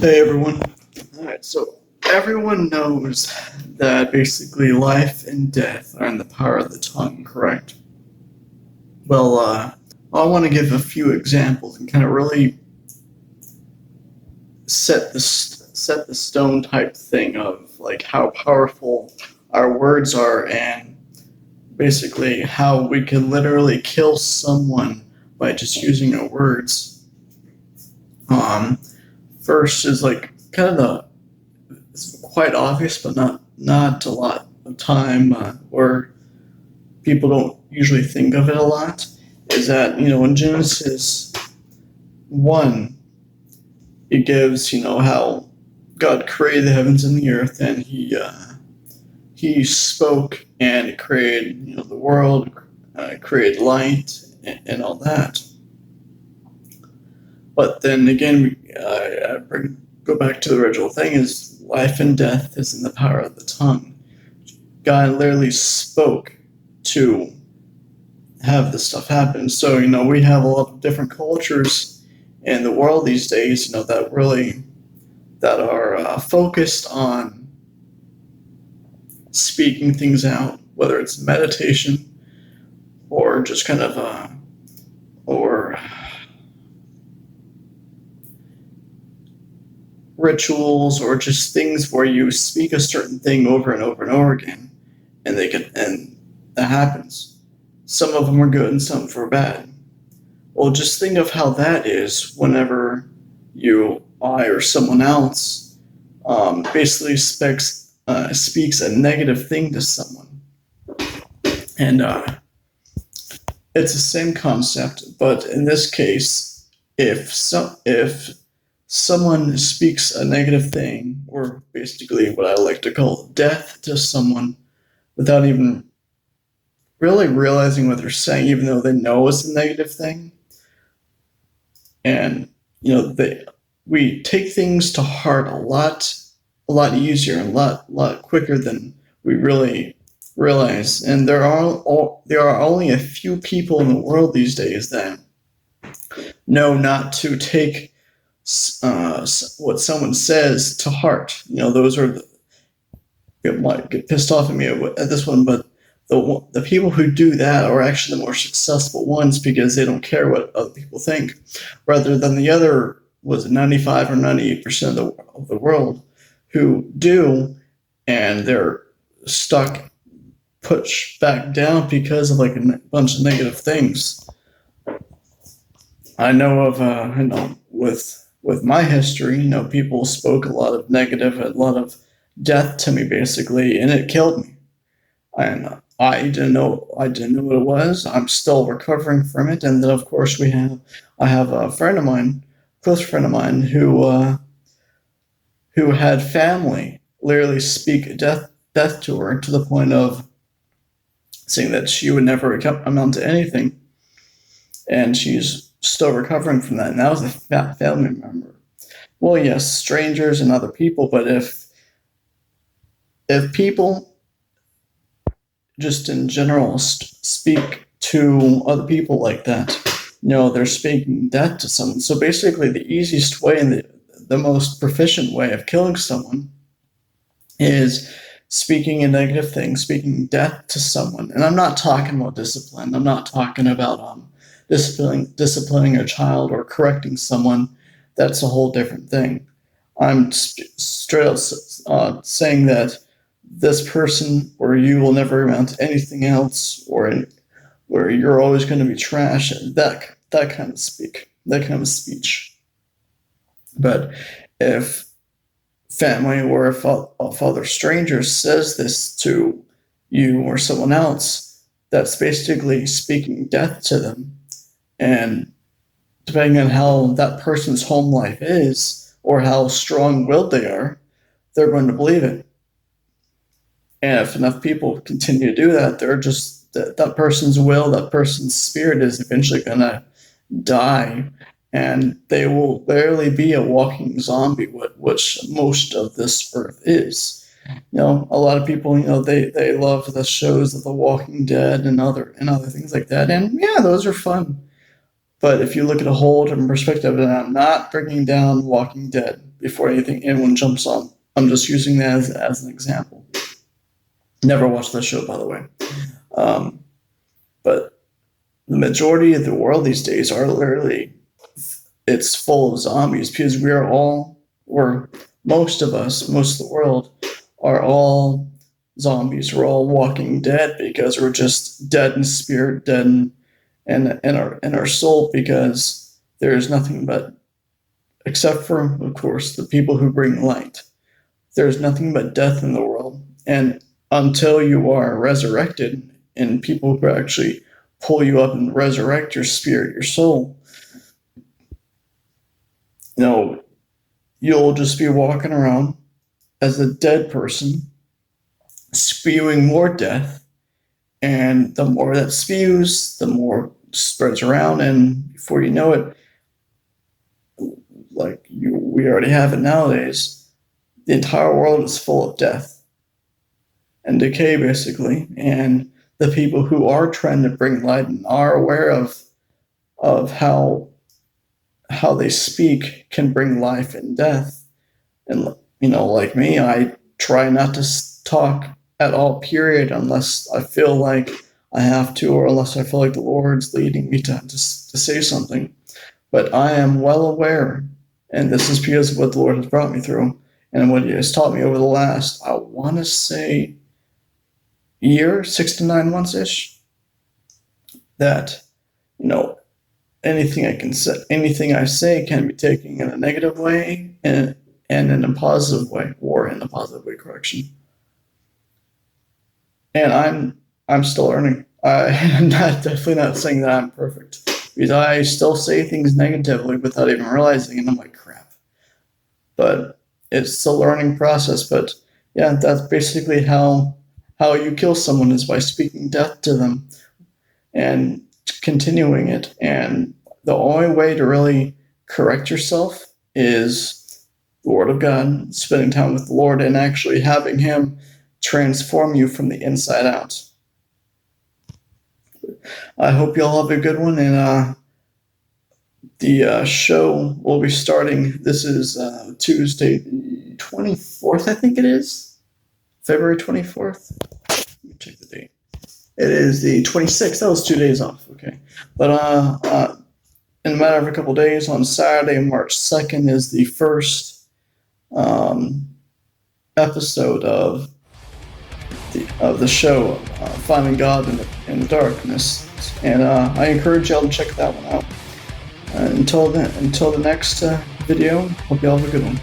Hey everyone. Alright, so everyone knows that basically life and death are in the power of the tongue, correct? Well, I want to give a few examples and kind of really set the stone type thing of like how powerful our words are and basically how we can literally kill someone by just using our words. First is like kind of it's quite obvious, but not a lot of time where people don't usually think of it a lot. Is that in Genesis 1, it gives how God created the heavens and the earth, and He spoke and it created the world, created light and all that. But then again, go back to the original thing: is life and death is in the power of the tongue. God literally spoke to have this stuff happen. So we have a lot of different cultures in the world these days, that are focused on speaking things out, whether it's meditation or just kind of or rituals, or just things where you speak a certain thing over and over and over again, and that happens. Some of them are good and some are bad. Well, just think of how that is whenever I, or someone else basically speaks a negative thing to someone, and it's the same concept. But in this case, if someone speaks a negative thing, or basically what I like to call death to someone, without even really realizing what they're saying, even though they know it's a negative thing, and we take things to heart a lot easier and a lot quicker than we really realize. And there are only a few people in the world these days that know not to take what someone says to heart. Those are it might get pissed off at me at this one, but the people who do that are actually the more successful ones, because they don't care what other people think, rather than the other 95 or 98% of the world who do, and they're stuck, pushed back down because of like a bunch of negative things. I know with my history, people spoke a lot of negative, a lot of death to me basically, and it killed me. And I didn't know what it was. I'm still recovering from it. And then of course I have a close friend of mine, who had family literally speak death to her, to the point of saying that she would never amount to anything, and she's still recovering from that. And that was a family member. Well, yes, strangers and other people, but if people just in general speak to other people like that, they're speaking death to someone. So basically the easiest way and the most proficient way of killing someone is speaking a negative thing, speaking death to someone. And I'm not talking about discipline. I'm not talking about disciplining a child or correcting someone. That's a whole different thing. I'm straight up saying that this person or you will never amount to anything else, or where you're always going to be trash, and that kind of speech. But if family or if other stranger says this to you or someone else, that's basically speaking death to them. And depending on how that person's home life is, or how strong-willed they are, they're going to believe it. And if enough people continue to do that, they're just that person's will, that person's spirit is eventually going to die, and they will barely be a walking zombie, which most of this earth is. A lot of people, they love the shows of The Walking Dead and other things like that, and yeah, those are fun. But if you look at a whole different perspective, and I'm not bringing down Walking Dead, before anyone jumps on. I'm just using that as an example. Never watched the show, by the way. But the majority of the world these days are literally, it's full of zombies because most of the world are all zombies. We're all walking dead because we're just dead in spirit, dead in our soul, because there's nothing but, except for, of course, the people who bring light, there's nothing but death in the world. And until you are resurrected, and people who actually pull you up and resurrect your spirit, your soul, you'll just be walking around as a dead person, spewing more death. And the more that spews, the more spreads around, and before you know it, we already have it nowadays, the entire world is full of death and decay, basically. And the people who are trying to bring light and are aware of how they speak can bring life and death. And like me, I try not to talk at all, period, unless I feel like I have to, or unless I feel like the Lord's leading me to say something. But I am well aware, and this is because of what the Lord has brought me through, and what He has taught me over the last, I want to say, year, 6 to 9 months-ish, that, anything I say can be taken in a negative way and in a positive way, or in a positive way, correction. And I'm still learning. I'm definitely not saying that I'm perfect, because I still say things negatively without even realizing it, and I'm like, crap. But it's a learning process. But yeah, that's basically how you kill someone, is by speaking death to them and continuing it. And the only way to really correct yourself is the Word of God, spending time with the Lord, and actually having Him transform you from the inside out. I hope you all have a good one, and the show will be starting. This is Tuesday, the 24th, I think it is. February 24th. Let me check the date. It is the 26th. That was 2 days off. Okay. But in a matter of a couple days, on Saturday, March 2nd, is the first episode of the show, Finding God in the Darkness. And I encourage y'all to check that one out. Until the next video, hope y'all have a good one.